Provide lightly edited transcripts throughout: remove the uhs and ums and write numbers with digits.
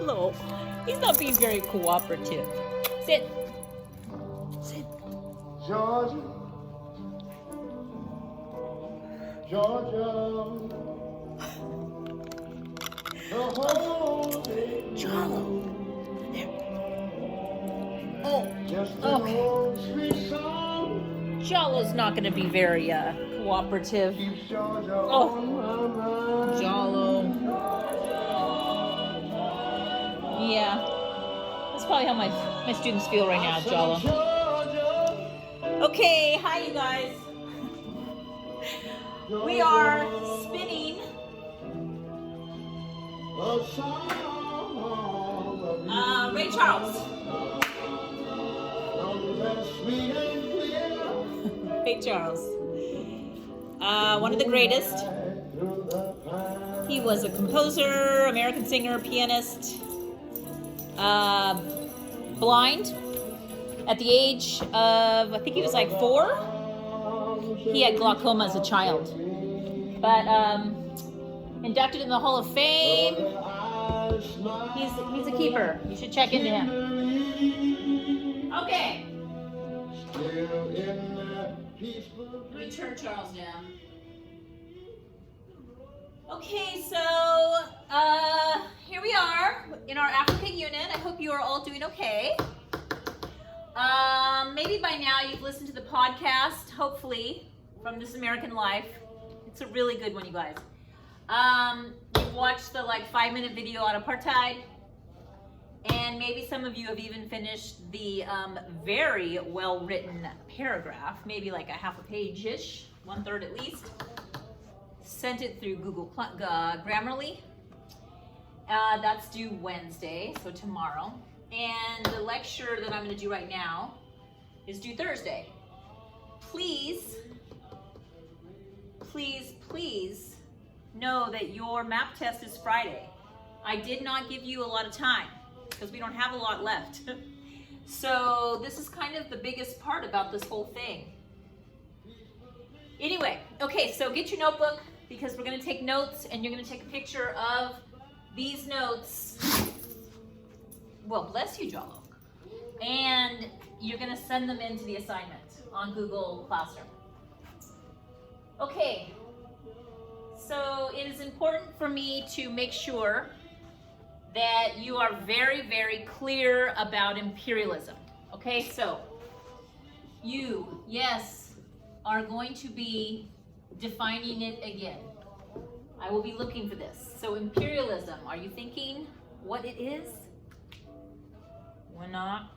Jalo. He's not being very cooperative. Sit. Sit. Georgia, Georgia, the whole day. Jalo. There. Oh. Just an Okay. old sweet song Jalo's not going to be very cooperative. keeps Georgia Oh. on my mind. Jalo. Yeah. That's probably how my students feel right now, I said, Jalo. Georgia, Okay, hi you guys. We are spinning a song of Ray Charles. that sweet and clear. Ray Charles. One of the greatest. Through the pine. He was a composer, American singer, pianist, blind at the age of, I think he was like 4. He had glaucoma as a child, but inducted in the Hall of Fame. He's a keeper. You should check into him. Okay. Still in that peaceful Let me turn Charles down. Okay, so here we are in our African unit. I hope you are all doing okay. Maybe by now you've listened to the podcast, hopefully, from This American Life. It's a really good one, you guys. You've watched the 5-minute video on apartheid. And maybe some of you have even finished the very well-written paragraph, maybe like a half a page-ish, 1/3 at least. Sent it through Google Grammarly. That's due Wednesday, so tomorrow. And the lecture that I'm going to do right now is due Thursday. Please, please, please know that your map test is Friday. I did not give you a lot of time because we don't have a lot left. So this is kind of the biggest part about this whole thing. Anyway, okay, so get your notebook because we're going to take notes and you're going to take a picture of these notes. Well, bless you, Jalo. And you're going to send them into the assignment on Google Classroom. Okay, so it is important for me to make sure that you are very, very clear about imperialism. Okay, so you, yes, are going to be defining it again. I will be looking for this. So imperialism, are you thinking what it is? We're not.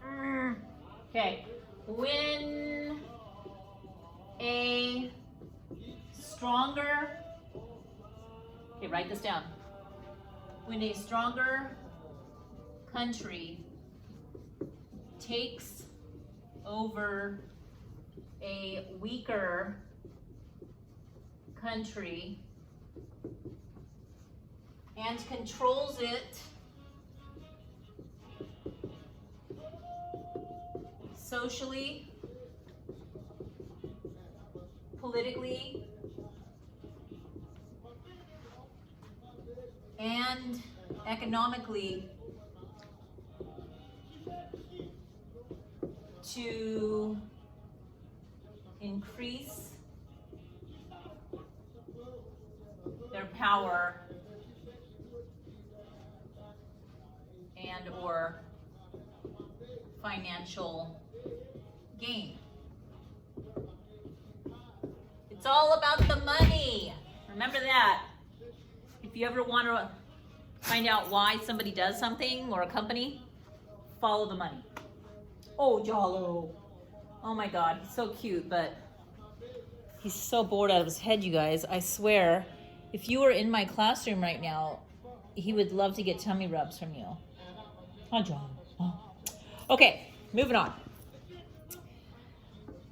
Okay. When a stronger, okay, write this down. When a stronger country takes over a weaker country and controls it socially, politically, and economically to increase their power and or financial gain. It's all about the money. Remember that. If you ever want to find out why somebody does something or a company, follow the money. Oh, Jalo. Oh my God, he's so cute, but he's so bored out of his head, you guys. I swear, if you were in my classroom right now, he would love to get tummy rubs from you. Hi, Jalo. Oh. Okay, moving on.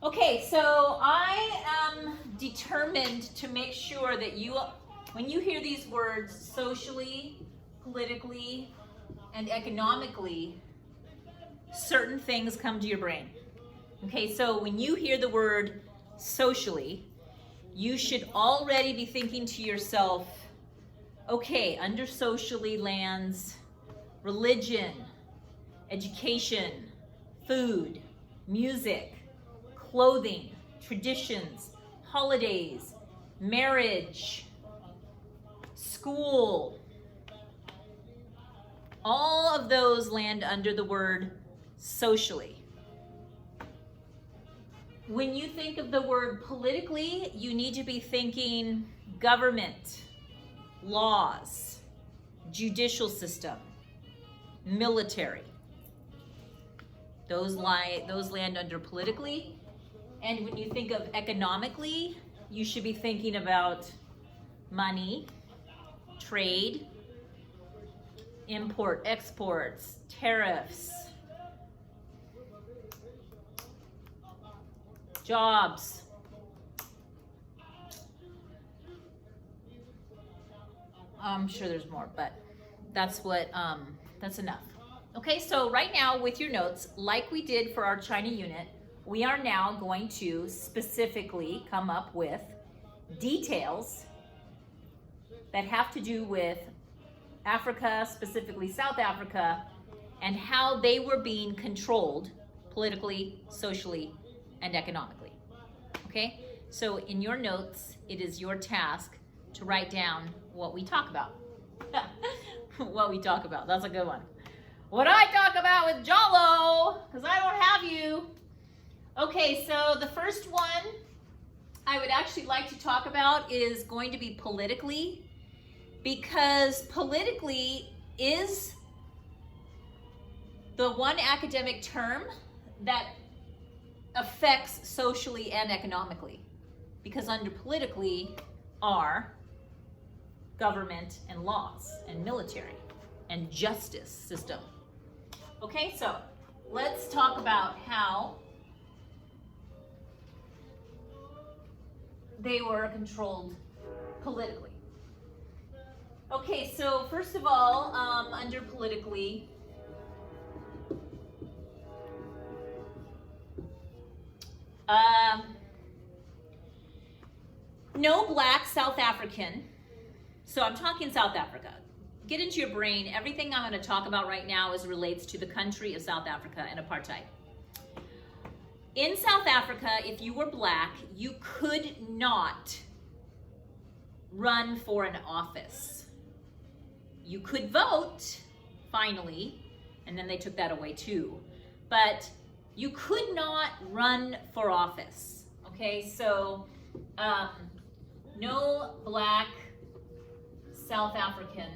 Okay, so I am determined to make sure that you, when you hear these words, socially, politically, and economically, certain things come to your brain. Okay, so when you hear the word socially, you should already be thinking to yourself, okay, under socially lands religion, education, food, music, clothing, traditions, holidays, marriage, school. All of those land under the word socially. When you think of the word politically, you need to be thinking government, laws, judicial system, military. Those land under politically. And when you think of economically, you should be thinking about money, trade, import, exports, tariffs, jobs. I'm sure there's more, but that's enough. Okay, so right now with your notes, like we did for our China unit, we are now going to specifically come up with details that have to do with Africa, specifically South Africa, and how they were being controlled politically, socially, and economically. Okay, so in your notes, it is your task to write down what we talk about. What we talk about, that's a good one. What I talk about with Jalo, because I don't have you. Okay, so the first one I would actually like to talk about is going to be politically, because politically is the one academic term that affects socially and economically, because under politically are government and laws and military and justice system. Okay, so let's talk about how they were controlled politically. Okay, so first of all, under politically, no black South African, so I'm talking South Africa. Get into your brain, everything I'm going to talk about right now relates to the country of South Africa and apartheid. In South Africa, if you were black, you could not run for an office. You could vote, finally, and then they took that away too, but you could not run for office. Okay, so no black South African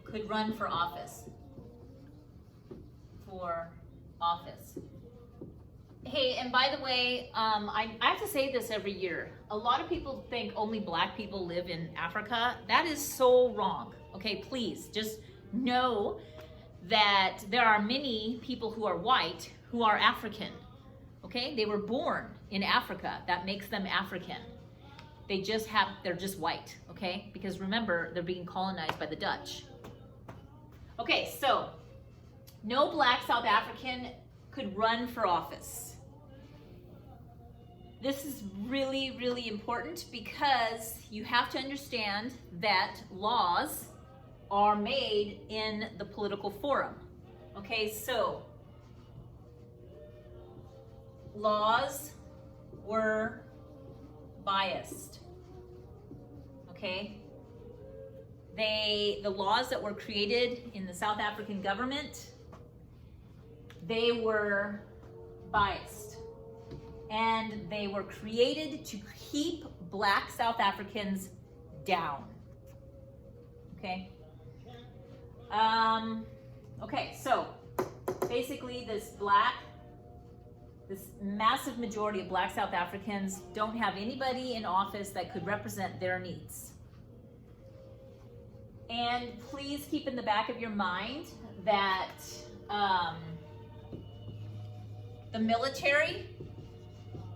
could run for office. Hey, and by the way, I have to say this every year. A lot of people think only black people live in Africa. That is so wrong. Okay, please just know that there are many people who are white who are African. Okay, they were born in Africa. That makes them African. They're just white. Okay, because remember, they're being colonized by the Dutch. Okay, so no black South African could run for office. This is really, really important because you have to understand that laws are made in the political forum. Okay, so laws were biased. Okay? The laws that were created in the South African government, they were biased. And they were created to keep black South Africans down. Okay? Okay, so basically this massive majority of black South Africans don't have anybody in office that could represent their needs. And please keep in the back of your mind that the military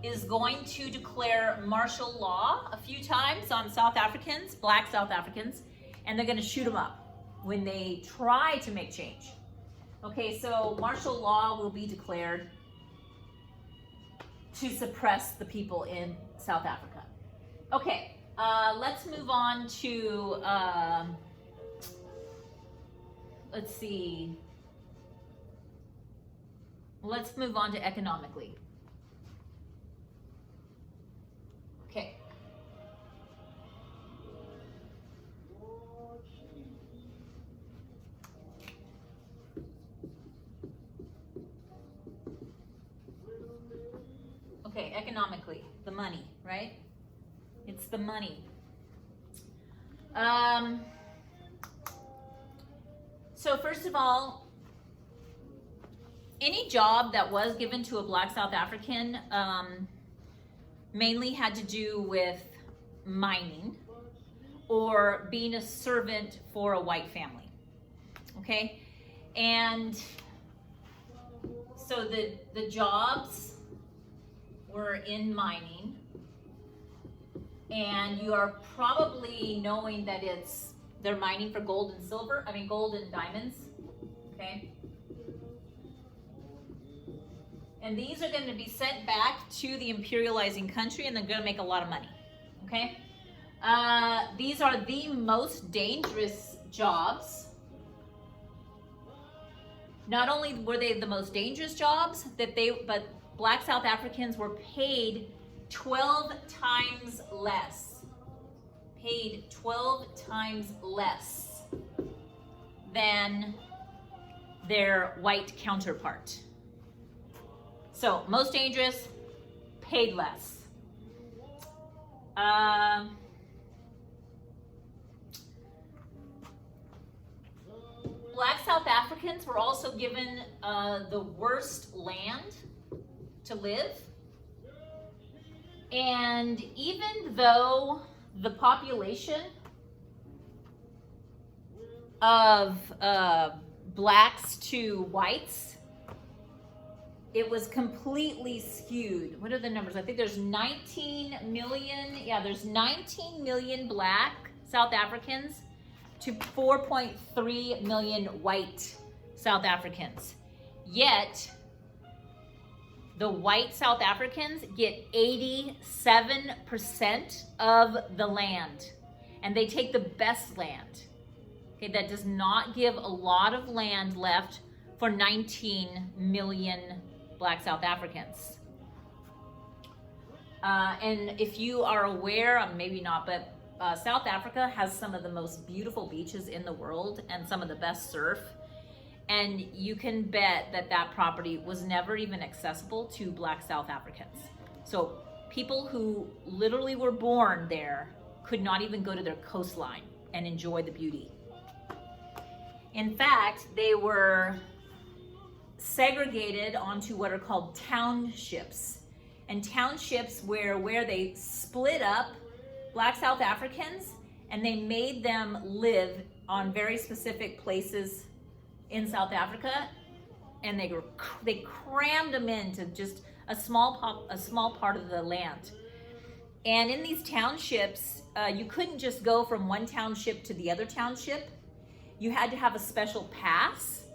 is going to declare martial law a few times on South Africans, black South Africans, and they're going to shoot them up when they try to make change. Okay, so martial law will be declared to suppress the people in South Africa. Okay, Let's move on to, let's see. Let's move on to economically. Okay. Okay, economically, the money, right? It's the money. So first of all, any job that was given to a Black South African mainly had to do with mining or being a servant for a white family, okay? And so the jobs were in mining, and you are probably knowing that they're mining for gold and silver, gold and diamonds, okay? And these are going to be sent back to the imperializing country, and they're going to make a lot of money, okay? These are the most dangerous jobs. Not only were they the most dangerous jobs, but Black South Africans were paid 12 times less. Paid 12 times less than their white counterpart. So, most dangerous, paid less. Black South Africans were also given the worst land to live. And even though the population of blacks to whites, it was completely skewed. What are the numbers? I think there's 19 million. Yeah, there's 19 million black South Africans to 4.3 million white South Africans. Yet, the white South Africans get 87% of the land, and they take the best land. Okay, that does not give a lot of land left for 19 million Black South Africans. And if you are aware, maybe not, but South Africa has some of the most beautiful beaches in the world and some of the best surf. And you can bet that that property was never even accessible to Black South Africans. So people who literally were born there could not even go to their coastline and enjoy the beauty. In fact, they were segregated onto what are called townships. And townships where they split up Black South Africans and they made them live on very specific places in South Africa, and they crammed them into just a small part of the land. And in these townships, you couldn't just go from one township to the other township. You had to have a special pass,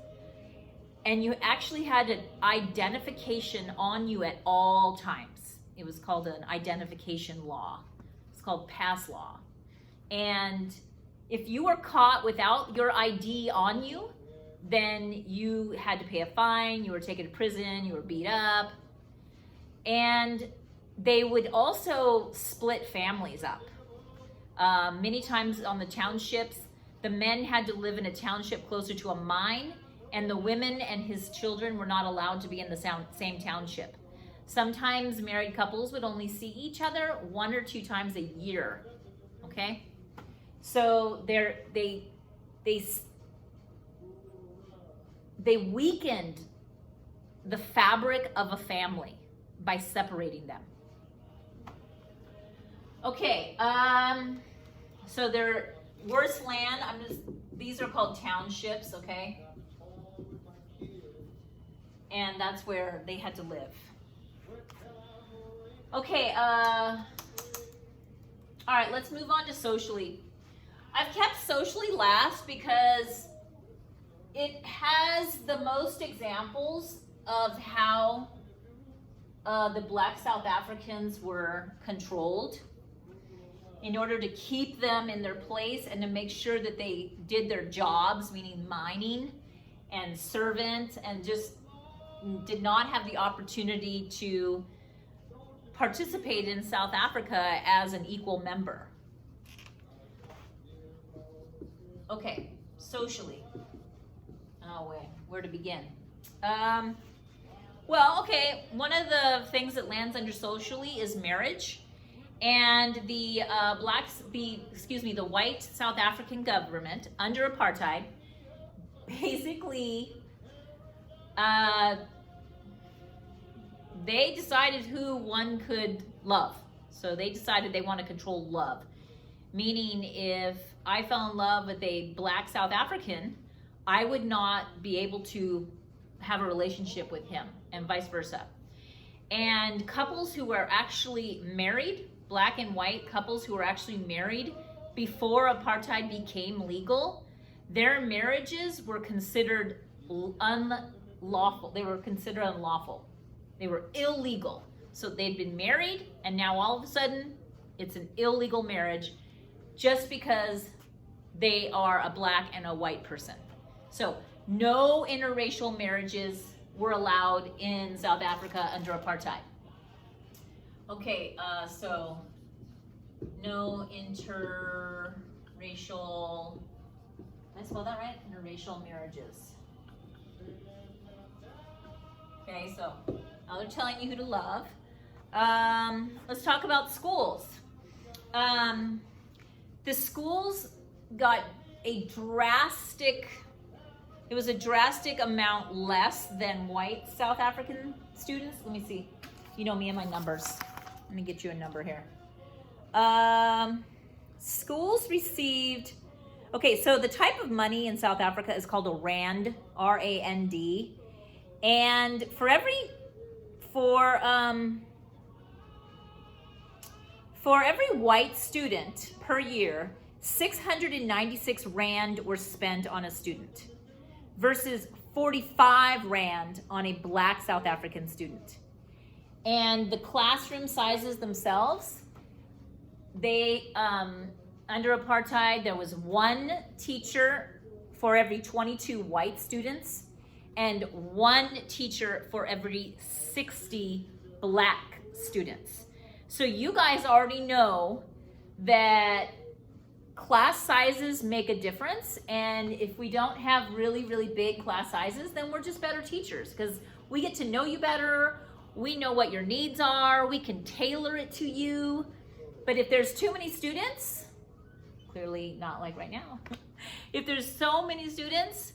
and you actually had an identification on you at all times. It was called an identification law. It's called pass law. And if you were caught without your ID on you, then you had to pay a fine, you were taken to prison, you were beat up. And they would also split families up. Many times on the townships, the men had to live in a township closer to a mine, and the women and his children were not allowed to be in the same township. Sometimes married couples would only see each other 1 or 2 times a year, okay? So they weakened the fabric of a family by separating them. Okay, so their worst land, these are called townships, okay? And that's where they had to live. Okay, all right, let's move on to socially. I've kept socially last because it has the most examples of how the Black South Africans were controlled. in order to keep them in their place and to make sure that they did their jobs, meaning mining and servant, and just did not have the opportunity to participate in South Africa as an equal member. Okay, socially. Oh, wait, where to begin? Well, okay, one of the things that lands under socially is marriage. And the the white South African government under apartheid basically they decided who one could love. So they decided they want to control love. Meaning if I fell in love with a black South African, I would not be able to have a relationship with him, and vice versa. And couples who are actually married, black and white couples who were actually married before apartheid became legal, their marriages were considered unlawful. They were considered unlawful. They were illegal. So they'd been married, and now all of a sudden it's an illegal marriage just because they are a black and a white person. So no interracial marriages were allowed in South Africa under apartheid. Okay, so no interracial, did I spell that right? Interracial marriages. Okay, so now they're telling you who to love. Let's talk about schools. The schools got a drastic amount less than white South African students. Let me see. You know me and my numbers. Let me get you a number here. Schools received, okay, so the type of money in South Africa is called a rand, R-A-N-D. And for every white student per year, 696 rand were spent on a student versus 45 rand on a black South African student. And the classroom sizes themselves, they, under apartheid, there was one teacher for every 22 white students and one teacher for every 60 black students. So you guys already know that class sizes make a difference, and if we don't have really, really big class sizes, then we're just better teachers because we get to know you better, we know what your needs are, we can tailor it to you. But if there's too many students, clearly not like right now, if there's so many students,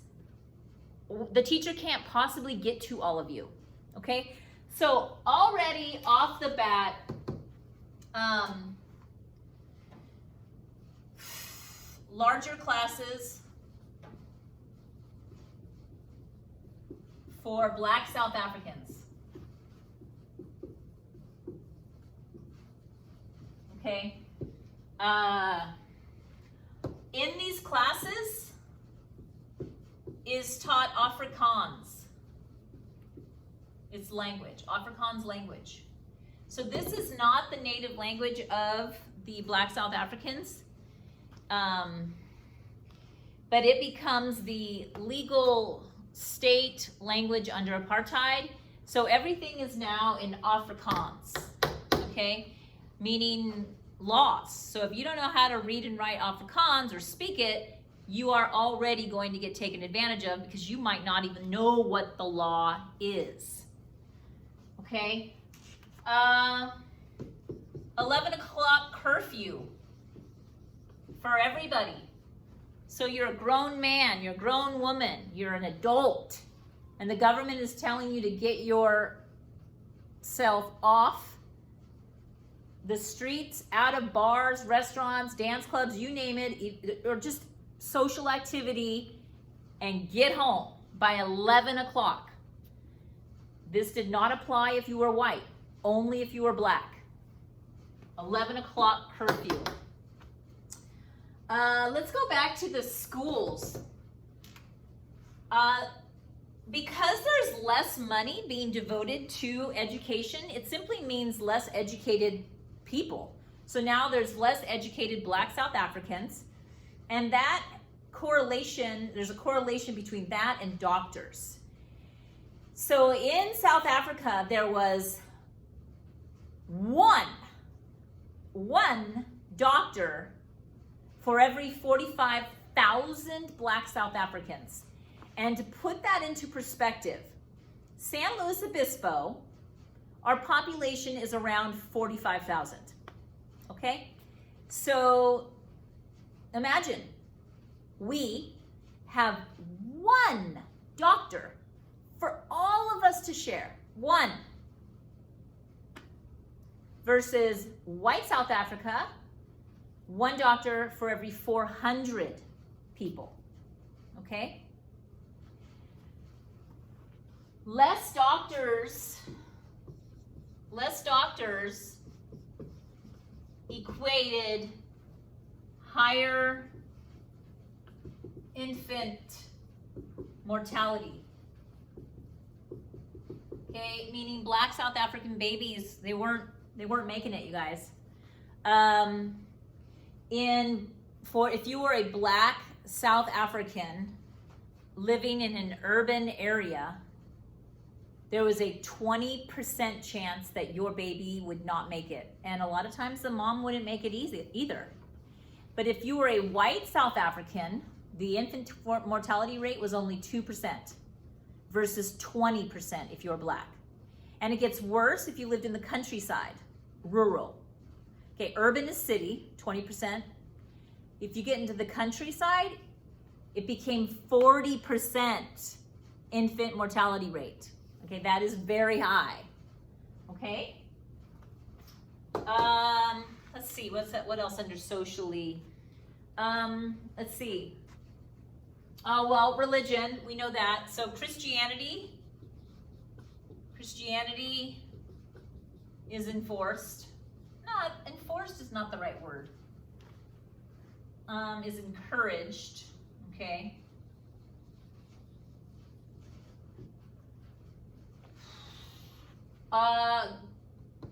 the teacher can't possibly get to all of you, okay? So already off the bat, larger classes for black South Africans. Okay. In these classes is taught Afrikaans. It's language, Afrikaans language. So this is not the native language of the black South Africans. But it becomes the legal state language under apartheid. So everything is now in Afrikaans, okay? Meaning laws. So if you don't know how to read and write Afrikaans or speak it, you are already going to get taken advantage of because you might not even know what the law is, okay? 11 o'clock curfew for everybody. So you're a grown man, you're a grown woman, you're an adult, and the government is telling you to get yourself off the streets, out of bars, restaurants, dance clubs, you name it, or just social activity, and get home by 11 o'clock. This did not apply if you were white, only if you were black. 11 o'clock curfew. Let's go back to the schools. Because there's less money being devoted to education, it simply means less educated people. So now there's less educated Black South Africans, and that correlation, there's a correlation between that and doctors. So in South Africa, there was one doctor for every 45,000 Black South Africans. And to put that into perspective, San Luis Obispo, our population is around 45,000. Okay? So imagine we have one doctor for all of us to share. One. Versus white South Africa, one doctor for every 400 people. Okay? Less doctors equated higher infant mortality. Okay, meaning Black South African babies, they weren't making it, you guys. If you were a Black South African living in an urban area, there was a 20% chance that your baby would not make it. And a lot of times the mom wouldn't make it either. But if you were a white South African, the infant mortality rate was only 2% versus 20% if you're Black. And it gets worse if you lived in the countryside, rural. Okay, urban is city, 20%. If you get into the countryside, it became 40% infant mortality rate. Okay, that is very high. Okay. Let's see, what else under socially? Let's see. Oh, well, religion, we know that. So Christianity is enforced. Not enforced is not the right word. Is encouraged. Okay.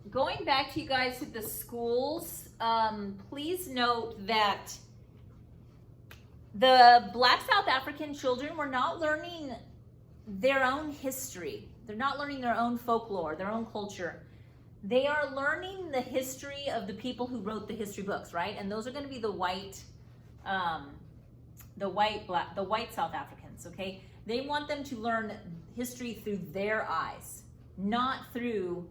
Going back to you guys to the schools, please note that the Black South African children were not learning their own history. They're not learning their own folklore, their own culture. They are learning the history of the people who wrote the history books, right? And those are going to be the white South Africans, okay? They want them to learn history through their eyes, not through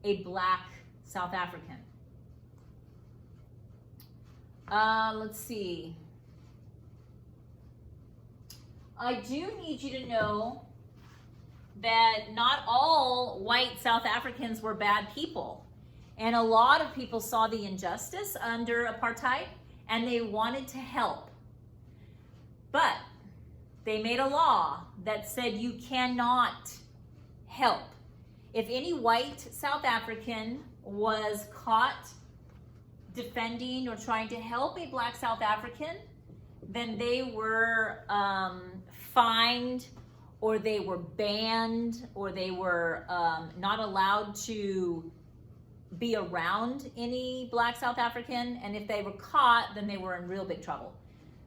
a Black South African. Let's see. I do need you to know that not all white South Africans were bad people. And a lot of people saw the injustice under apartheid and they wanted to help. But they made a law that said you cannot help. If any white South African was caught defending or trying to help a Black South African, then they were fined, or they were banned, or they were not allowed to be around any Black South African. And if they were caught, then they were in real big trouble.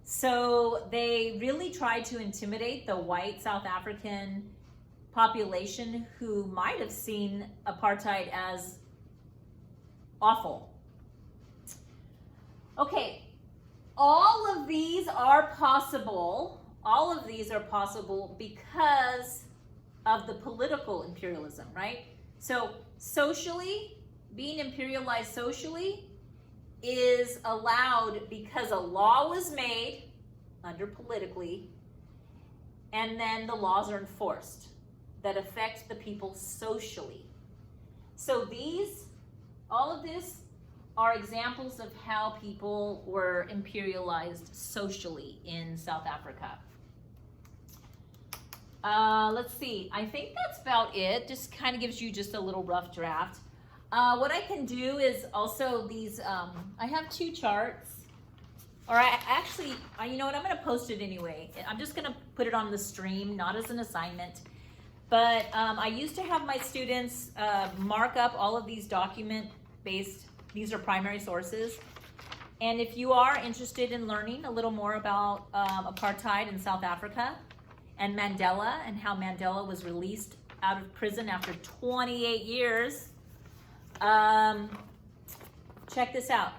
So they really tried to intimidate the white South African population who might have seen apartheid as awful. Okay, all of these are possible. All of these are possible because of the political imperialism, right? So socially, being imperialized socially is allowed because a law was made under politically, and then the laws are enforced that affect the people socially. So all of this are examples of how people were imperialized socially in South Africa. Let's see, I think that's about it. Just kind of gives you just a little rough draft. What I can do is also these, I have two charts. Or you know what, I'm gonna post it anyway. I'm just gonna put it on the stream, not as an assignment. But I used to have my students mark up all of these document-based These are primary sources. And if you are interested in learning a little more about apartheid in South Africa and Mandela and how Mandela was released out of prison after 28 years, check this out.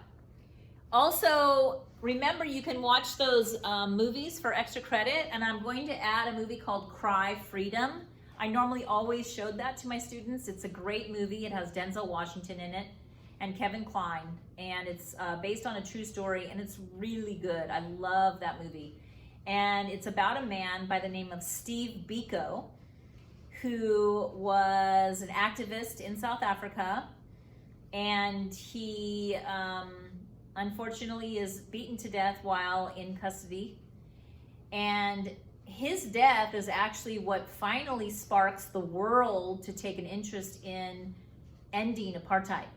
Also, remember you can watch those movies for extra credit, and I'm going to add a movie called Cry Freedom. I normally always showed that to my students. It's a great movie. It has Denzel Washington in it and Kevin Kline, and it's based on a true story, and it's really good. I love that movie. And it's about a man by the name of Steve Biko, who was an activist in South Africa, and he unfortunately is beaten to death while in custody. And his death is actually what finally sparks the world to take an interest in ending apartheid.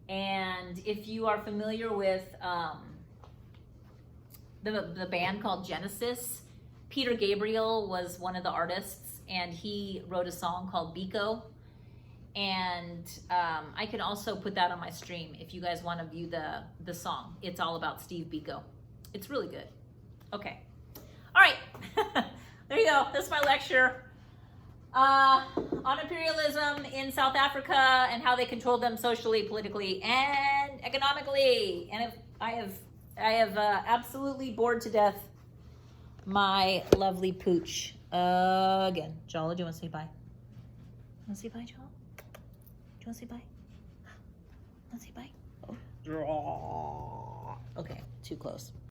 And if you are familiar with the band called Genesis, Peter Gabriel was one of the artists, and he wrote a song called Biko. And I can also put that on my stream if you guys want to view the song. It's all about Steve Biko. It's really good. Okay. All right. There you go. That's my lecture on imperialism in South Africa and how they controlled them socially, politically, and economically. And I have absolutely bored to death my lovely pooch again. Jala, do you want to say bye? You want to say bye, Jala? Do you want to say bye? Want to say bye? Oh. Okay, too close.